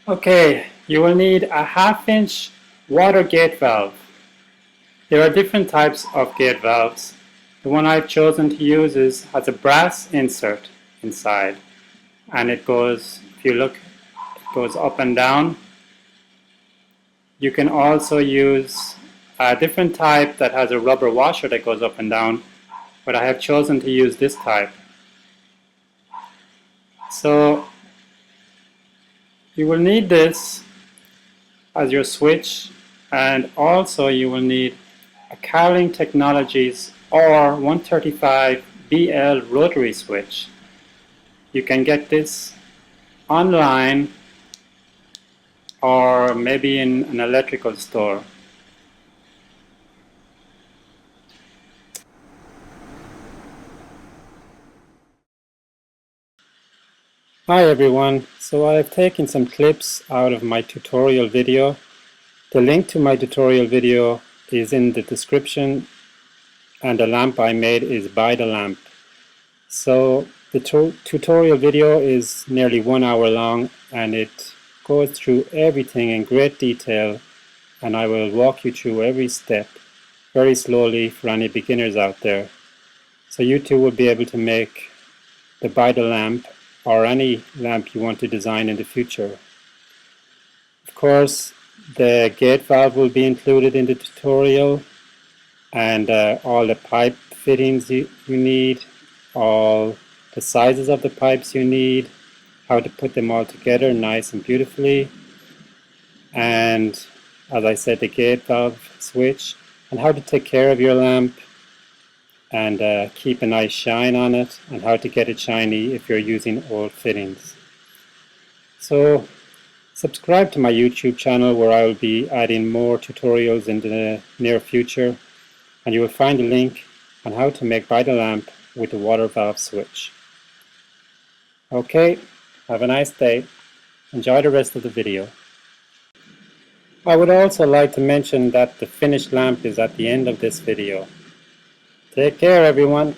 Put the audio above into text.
Okay, you will need a 1/2" water gate valve. There are different types of gate valves. The one I've chosen to use has a brass insert inside, and it goes, if you look, it goes up and down. You can also use a different type that has a rubber washer that goes up and down, but I have chosen to use this type. So you will need this as your switch, and also you will need a Carling Technologies or 135 BL rotary switch. You can get this online or maybe in an electrical store. Hi everyone, so I've taken some clips out of my tutorial video. The link to my tutorial video is in the description, and the lamp I made is by the lamp. So the tutorial video is nearly 1 hour long, and it goes through everything in great detail, and I will walk you through every step very slowly for any beginners out there. So you too will be able to make the by the lamp or any lamp you want to design in the future. Of course, the gate valve will be included in the tutorial, and all the pipe fittings you need, all the sizes of the pipes you need, how to put them all together nice and beautifully, and as I said, the gate valve switch, and how to take care of your lamp and keep a nice shine on it, and how to get it shiny if you're using old fittings. So subscribe to my YouTube channel, where I will be adding more tutorials in the near future, and you will find a link on how to make by the lamp with the water valve switch. Okay, have a nice day. Enjoy the rest of the video. I would also like to mention that the finished lamp is at the end of this video. Take care everyone.